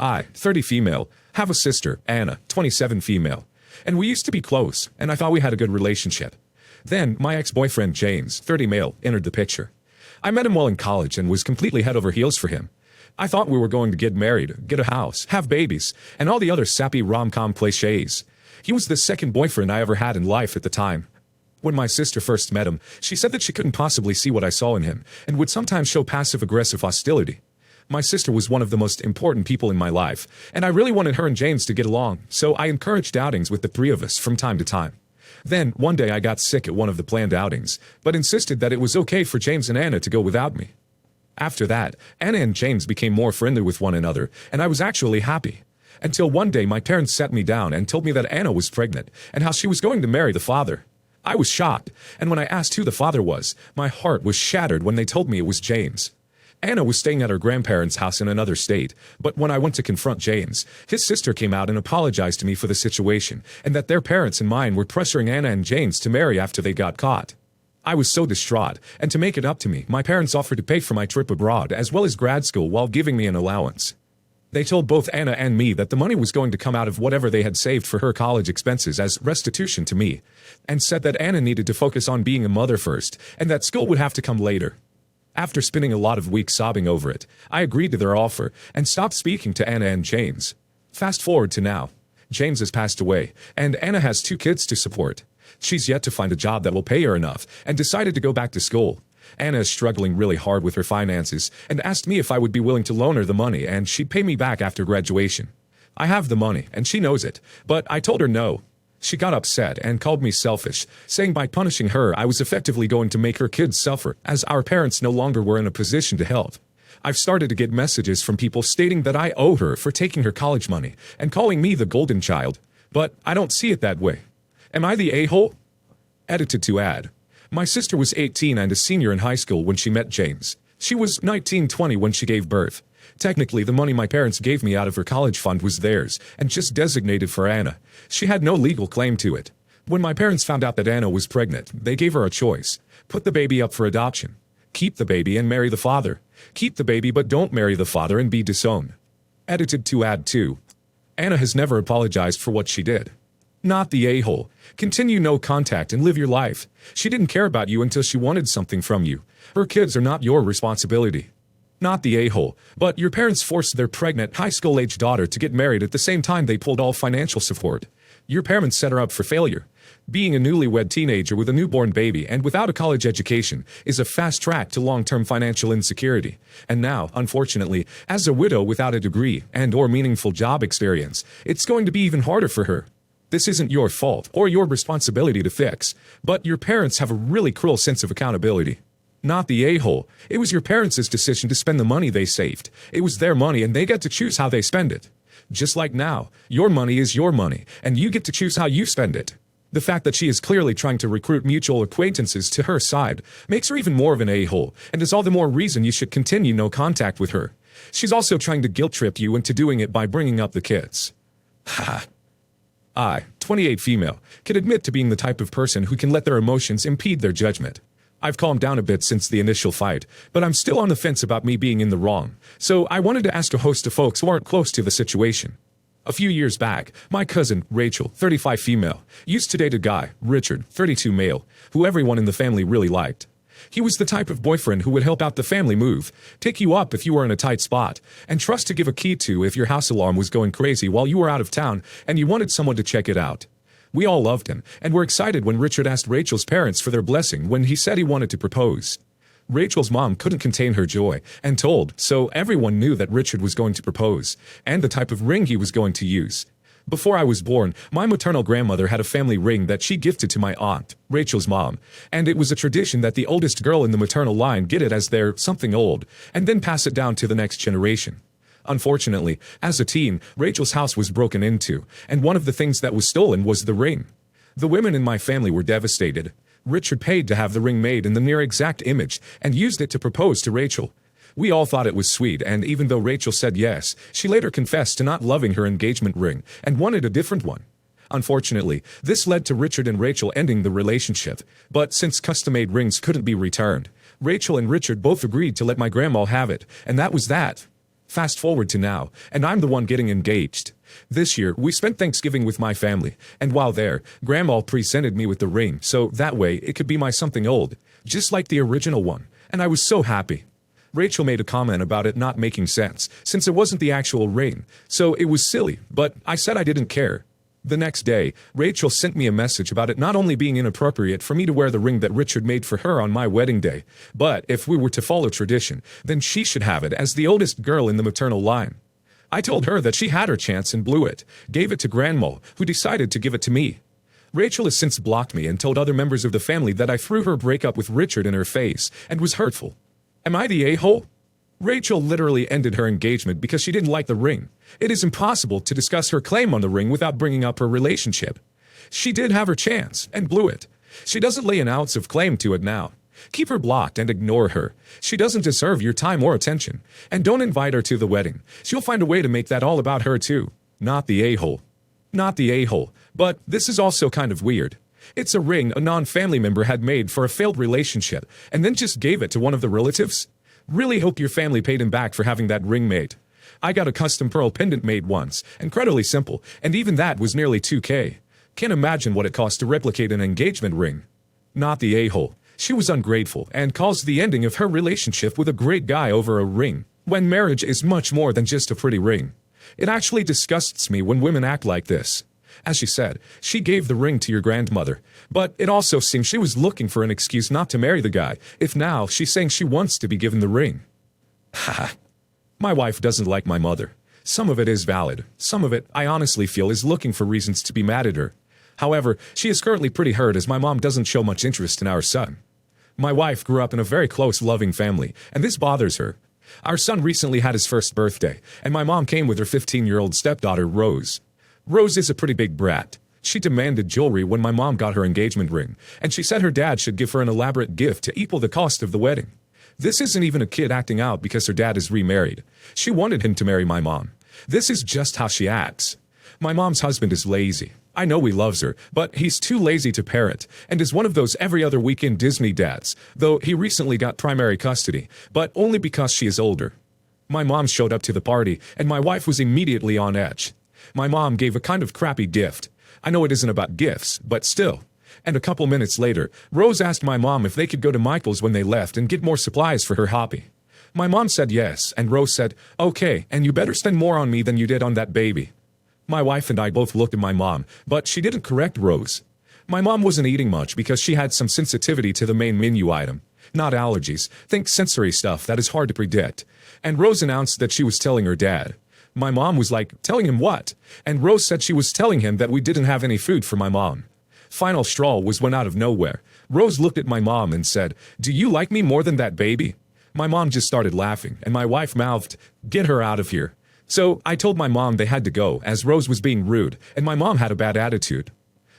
I, 30 female, have a sister, Anna, 27 female. And we used to be close, and I thought we had a good relationship. Then, my ex-boyfriend James, 30 male, entered the picture. I met him while in college and was completely head over heels for him. I thought we were going to get married, get a house, have babies, and all the other sappy rom-com cliches. He was the second boyfriend I ever had in life at the time. When my sister first met him, she said that she couldn't possibly see what I saw in him, and would sometimes show passive-aggressive hostility. My sister was one of the most important people in my life, and I really wanted her and James to get along, so I encouraged outings with the three of us from time to time. Then, one day I got sick at one of the planned outings, but insisted that it was okay for James and Anna to go without me. After that, Anna and James became more friendly with one another, and I was actually happy. Until one day my parents sat me down and told me that Anna was pregnant, and how she was going to marry the father. I was shocked, and when I asked who the father was, my heart was shattered when they told me it was James. Anna was staying at her grandparents' house in another state, but when I went to confront James, his sister came out and apologized to me for the situation, and that their parents and mine were pressuring Anna and James to marry after they got caught. I was so distraught, and to make it up to me, my parents offered to pay for my trip abroad as well as grad school while giving me an allowance. They told both Anna and me that the money was going to come out of whatever they had saved for her college expenses as restitution to me, and said that Anna needed to focus on being a mother first, and that school would have to come later. After spending a lot of weeks sobbing over it, I agreed to their offer and stopped speaking to Anna and James. Fast forward to now. James has passed away, and Anna has 2 kids to support. She's yet to find a job that will pay her enough, and decided to go back to school. Anna is struggling really hard with her finances, and asked me if I would be willing to loan her the money and she'd pay me back after graduation. I have the money, and she knows it, but I told her no. She got upset and called me selfish, saying by punishing her I was effectively going to make her kids suffer, as our parents no longer were in a position to help. I've started to get messages from people stating that I owe her for taking her college money, and calling me the golden child, but I don't see it that way. Am I the a-hole? Edited to add. My sister was 18 and a senior in high school when she met James. She was 19-20 when she gave birth. Technically, the money my parents gave me out of her college fund was theirs, and just designated for Anna. She had no legal claim to it. When my parents found out that Anna was pregnant, they gave her a choice. Put the baby up for adoption. Keep the baby and marry the father. Keep the baby but don't marry the father and be disowned. Edited to add too. Anna has never apologized for what she did. Not the a-hole. Continue no contact and live your life. She didn't care about you until she wanted something from you. Her kids are not your responsibility. Not the a-hole, but your parents forced their pregnant, high school-age daughter to get married at the same time they pulled all financial support. Your parents set her up for failure. Being a newlywed teenager with a newborn baby and without a college education is a fast track to long-term financial insecurity. And now, unfortunately, as a widow without a degree and/or meaningful job experience, it's going to be even harder for her. This isn't your fault or your responsibility to fix, but your parents have a really cruel sense of accountability. Not the a-hole. It was your parents' decision to spend the money they saved. It was their money and they get to choose how they spend it. Just like now, your money is your money, and you get to choose how you spend it. The fact that she is clearly trying to recruit mutual acquaintances to her side makes her even more of an a-hole, and is all the more reason you should continue no contact with her. She's also trying to guilt-trip you into doing it by bringing up the kids. Ha. I, 28 female, can admit to being the type of person who can let their emotions impede their judgment. I've calmed down a bit since the initial fight, but I'm still on the fence about me being in the wrong, so I wanted to ask a host of folks who aren't close to the situation. A few years back, my cousin, Rachel, 35 female, used to date a guy, Richard, 32 male, who everyone in the family really liked. He was the type of boyfriend who would help out the family move, take you up if you were in a tight spot, and trust to give a key to if your house alarm was going crazy while you were out of town and you wanted someone to check it out. We all loved him, and were excited when Richard asked Rachel's parents for their blessing when he said he wanted to propose. Rachel's mom couldn't contain her joy, and told, so everyone knew that Richard was going to propose, and the type of ring he was going to use. Before I was born, my maternal grandmother had a family ring that she gifted to my aunt, Rachel's mom, and it was a tradition that the oldest girl in the maternal line get it as their something old, and then pass it down to the next generation. Unfortunately, as a teen, Rachel's house was broken into, and one of the things that was stolen was the ring. The women in my family were devastated. Richard paid to have the ring made in the near exact image, and used it to propose to Rachel. We all thought it was sweet, and even though Rachel said yes, she later confessed to not loving her engagement ring, and wanted a different one. Unfortunately, this led to Richard and Rachel ending the relationship, but since custom-made rings couldn't be returned, Rachel and Richard both agreed to let my grandma have it, and that was that. Fast forward to now, and I'm the one getting engaged. This year, we spent Thanksgiving with my family, and while there, Grandma presented me with the ring, so that way it could be my something old, just like the original one, and I was so happy. Rachel made a comment about it not making sense, since it wasn't the actual ring, so it was silly, but I said I didn't care. The next day, Rachel sent me a message about it not only being inappropriate for me to wear the ring that Richard made for her on my wedding day, but if we were to follow tradition, then she should have it as the oldest girl in the maternal line. I told her that she had her chance and blew it, gave it to Grandma, who decided to give it to me. Rachel has since blocked me and told other members of the family that I threw her breakup with Richard in her face and was hurtful. Am I the a-hole? Rachel literally ended her engagement because she didn't like the ring. It is impossible to discuss her claim on the ring without bringing up her relationship. She did have her chance and blew it. She doesn't lay an ounce of claim to it now. Keep her blocked and ignore her. She doesn't deserve your time or attention. And don't invite her to the wedding. She'll find a way to make that all about her too. Not the a-hole. Not the a-hole. But this is also kind of weird. It's a ring a non-family member had made for a failed relationship and then just gave it to one of the relatives. Really hope your family paid him back for having that ring made. I got a custom pearl pendant made once, incredibly simple, and even that was nearly $2,000. Can't imagine what it cost to replicate an engagement ring. Not the a-hole. She was ungrateful and caused the ending of her relationship with a great guy over a ring, when marriage is much more than just a pretty ring. It actually disgusts me when women act like this. As she said, she gave the ring to your grandmother, but it also seems she was looking for an excuse not to marry the guy, if now she's saying she wants to be given the ring. Haha. My wife doesn't like my mother. Some of it is valid. Some of it, I honestly feel, is looking for reasons to be mad at her. However, she is currently pretty hurt as my mom doesn't show much interest in our son. My wife grew up in a very close, loving family, and this bothers her. Our son recently had his first birthday, and my mom came with her 15-year-old stepdaughter, Rose. Rose is a pretty big brat. She demanded jewelry when my mom got her engagement ring, and she said her dad should give her an elaborate gift to equal the cost of the wedding. This isn't even a kid acting out because her dad is remarried. She wanted him to marry my mom. This is just how she acts. My mom's husband is lazy. I know he loves her, but he's too lazy to parent, and is one of those every other weekend Disney dads, though he recently got primary custody, but only because she is older. My mom showed up to the party, and my wife was immediately on edge. My mom gave a kind of crappy gift. I know it isn't about gifts, but still. And a couple minutes later, Rose asked my mom if they could go to Michael's when they left and get more supplies for her hobby. My mom said yes, and Rose said, "Okay, and you better spend more on me than you did on that baby." My wife and I both looked at my mom, but she didn't correct Rose. My mom wasn't eating much because she had some sensitivity to the main menu item. Not allergies, think sensory stuff that is hard to predict. And Rose announced that she was telling her dad. My mom was like, "Telling him what?" And Rose said she was telling him that we didn't have any food for my mom. Final straw was when out of nowhere, Rose looked at my mom and said, "Do you like me more than that baby?" My mom just started laughing, and my wife mouthed, "Get her out of here." So I told my mom they had to go, as Rose was being rude, and my mom had a bad attitude.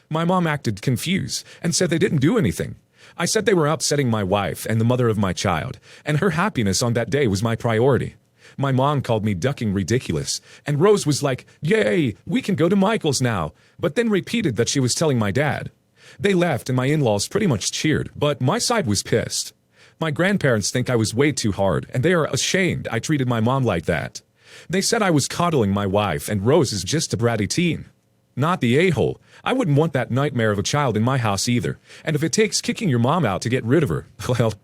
My mom acted confused, and said they didn't do anything. I said they were upsetting my wife and the mother of my child, and her happiness on that day was my priority. My mom called me ducking ridiculous, and Rose was like, "Yay, we can go to Michael's now," but then repeated that she was telling my dad. They left and my in-laws pretty much cheered, but my side was pissed. My grandparents think I was way too hard, and they are ashamed I treated my mom like that. They said I was coddling my wife and Rose is just a bratty teen. Not the a-hole. I wouldn't want that nightmare of a child in my house either, and if it takes kicking your mom out to get rid of her, well,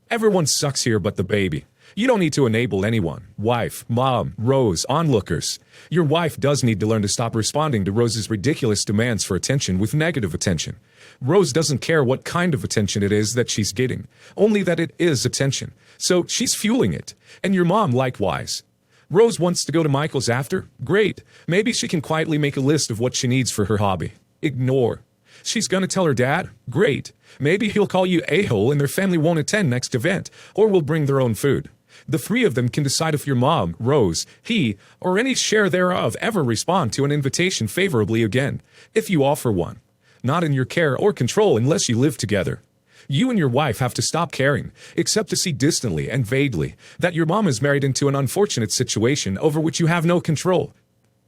everyone sucks here but the baby. You don't need to enable anyone. Wife, mom, Rose, onlookers. Your wife does need to learn to stop responding to Rose's ridiculous demands for attention with negative attention. Rose doesn't care what kind of attention it is that she's getting, only that it is attention. So she's fueling it. And your mom likewise. Rose wants to go to Michael's after? Great. Maybe she can quietly make a list of what she needs for her hobby. Ignore. She's gonna tell her dad? Great. Maybe he'll call you a-hole and their family won't attend next event, or will bring their own food. The three of them can decide if your mom, Rose, he, or any share thereof ever respond to an invitation favorably again, if you offer one. Not in your care or control unless you live together. You and your wife have to stop caring, except to see distantly and vaguely, that your mom is married into an unfortunate situation over which you have no control.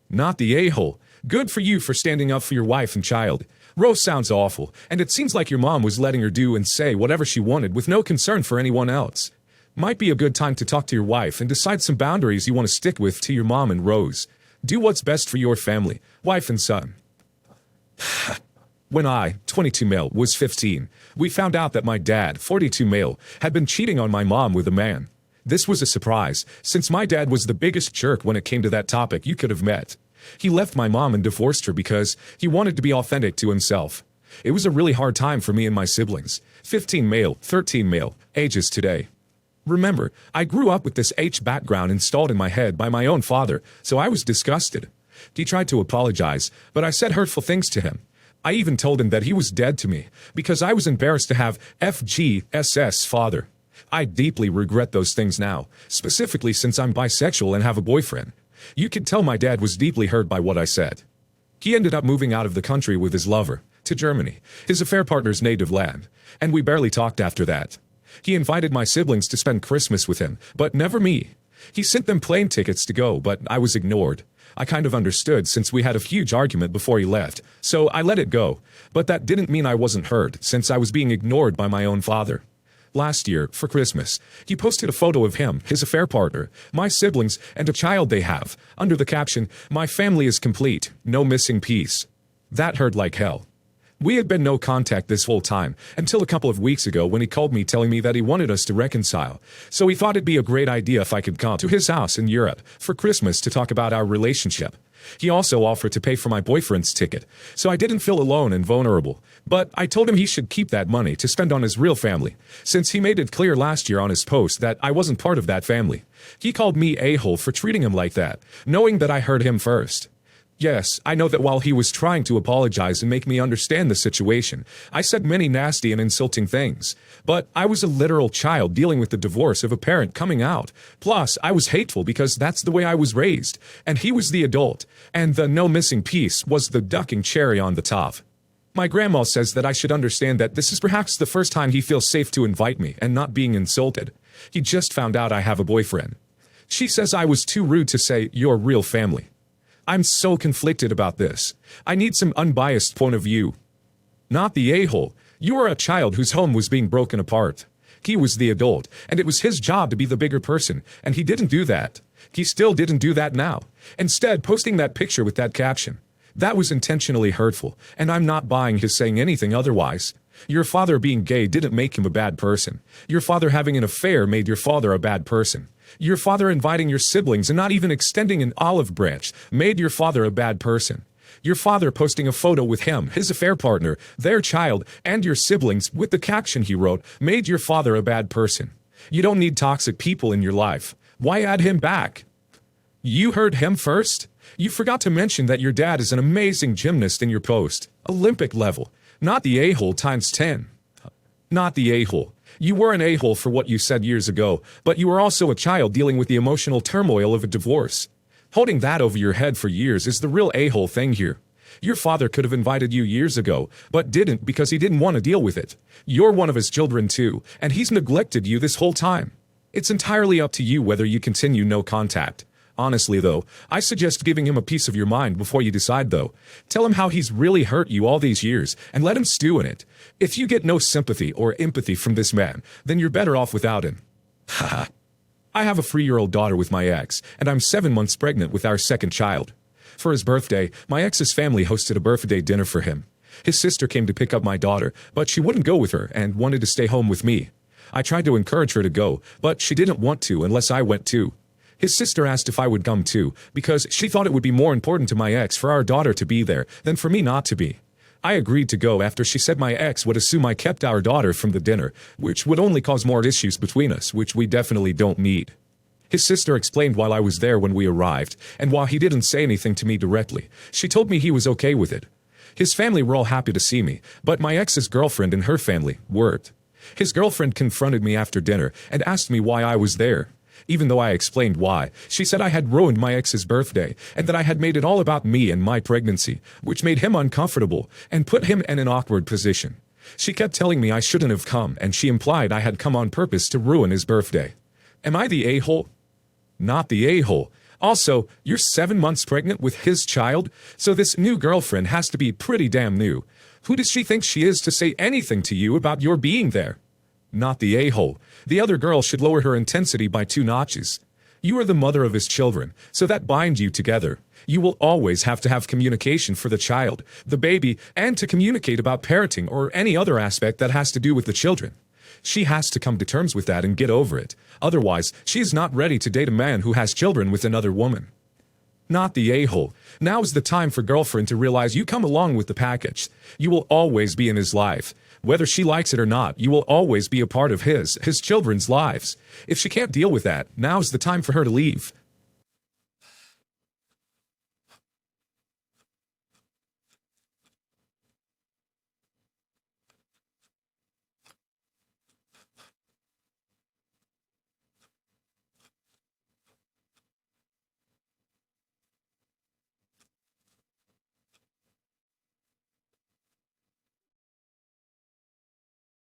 Not the a-hole. Good for you for standing up for your wife and child. Rose sounds awful, and it seems like your mom was letting her do and say whatever she wanted with no concern for anyone else. Might be a good time to talk to your wife and decide some boundaries you want to stick with to your mom and Rose. Do what's best for your family, wife and son. When I, 22 male, was 15, we found out that my dad, 42 male, had been cheating on my mom with a man. This was a surprise, since my dad was the biggest jerk when it came to that topic you could have met. He left my mom and divorced her because he wanted to be authentic to himself. It was a really hard time for me and my siblings, 15 male, 13 male, ages today. Remember, I grew up with this H background installed in my head by my own father, so I was disgusted. He tried to apologize, but I said hurtful things to him. I even told him that he was dead to me, because I was embarrassed to have FGSS father. I deeply regret those things now, specifically since I'm bisexual and have a boyfriend. You could tell my dad was deeply hurt by what I said. He ended up moving out of the country with his lover, to Germany, his affair partner's native land, and we barely talked after that. He invited my siblings to spend Christmas with him, but never me. He sent them plane tickets to go, but I was ignored. I kind of understood since we had a huge argument before he left, so I let it go. But that didn't mean I wasn't hurt, since I was being ignored by my own father. Last year, for Christmas, he posted a photo of him, his affair partner, my siblings, and a child they have, under the caption, "My family is complete, no missing piece." That hurt like hell. We had been no contact this whole time, until a couple of weeks ago when he called me telling me that he wanted us to reconcile. So he thought it'd be a great idea if I could come to his house in Europe for Christmas to talk about our relationship. He also offered to pay for my boyfriend's ticket, so I didn't feel alone and vulnerable. But I told him he should keep that money to spend on his real family, since he made it clear last year on his post that I wasn't part of that family. He called me a-hole for treating him like that, knowing that I hurt him first. Yes, I know that while he was trying to apologize and make me understand the situation, I said many nasty and insulting things. But I was a literal child dealing with the divorce of a parent coming out. Plus, I was hateful because that's the way I was raised. And he was the adult. And the no missing piece was the ducking cherry on the top. My grandma says that I should understand that this is perhaps the first time he feels safe to invite me and not being insulted. He just found out I have a boyfriend. She says I was too rude to say, "Your real family." I'm so conflicted about this. I need some unbiased point of view. Not the a-hole. You are a child whose home was being broken apart. He was the adult, and it was his job to be the bigger person, and he didn't do that. He still didn't do that now. Instead, posting that picture with that caption. That was intentionally hurtful, and I'm not buying his saying anything otherwise. Your father being gay didn't make him a bad person. Your father having an affair made your father a bad person. Your father inviting your siblings and not even extending an olive branch made your father a bad person. Your father posting a photo with him, his affair partner, their child, and your siblings with the caption he wrote made your father a bad person. You don't need toxic people in your life. Why add him back? You heard him first? You forgot to mention that your dad is an amazing gymnast in your post. Olympic level. Not the a-hole times 10. Not the a-hole. You were an a-hole for what you said years ago, but you were also a child dealing with the emotional turmoil of a divorce. Holding that over your head for years is the real a-hole thing here. Your father could have invited you years ago, but didn't because he didn't want to deal with it. You're one of his children too, and he's neglected you this whole time. It's entirely up to you whether you continue no contact. Honestly though, I suggest giving him a piece of your mind before you decide though. Tell him how he's really hurt you all these years, and let him stew in it. If you get no sympathy or empathy from this man, then you're better off without him. Haha. I have a 3-year-old daughter with my ex, and I'm 7 months pregnant with our second child. For his birthday, my ex's family hosted a birthday dinner for him. His sister came to pick up my daughter, but she wouldn't go with her and wanted to stay home with me. I tried to encourage her to go, but she didn't want to unless I went too. His sister asked if I would come too, because she thought it would be more important to my ex for our daughter to be there than for me not to be. I agreed to go after she said my ex would assume I kept our daughter from the dinner, which would only cause more issues between us, which we definitely don't need. His sister explained while I was there when we arrived, and while he didn't say anything to me directly, she told me he was okay with it. His family were all happy to see me, but my ex's girlfriend and her family weren't. His girlfriend confronted me after dinner and asked me why I was there. Even though I explained why, she said I had ruined my ex's birthday and that I had made it all about me and my pregnancy, which made him uncomfortable and put him in an awkward position. She kept telling me I shouldn't have come, and she implied I had come on purpose to ruin his birthday. Am I the a-hole? Not the a-hole. Also, you're 7 months pregnant with his child, so this new girlfriend has to be pretty damn new. Who does she think she is to say anything to you about your being there? not the a-hole. The other girl should lower her intensity by 2 notches. You are the mother of his children, so that binds you together. You will always have to have communication for the child, the baby, and to communicate about parenting or any other aspect that has to do with the children. She has to come to terms with that and get over it. Otherwise, she is not ready to date a man who has children with another woman. Not the a-hole. Now is the time for girlfriend to realize you come along with the package. You will always be in his life. Whether she likes it or not, you will always be a part of his children's lives. If she can't deal with that, now's the time for her to leave.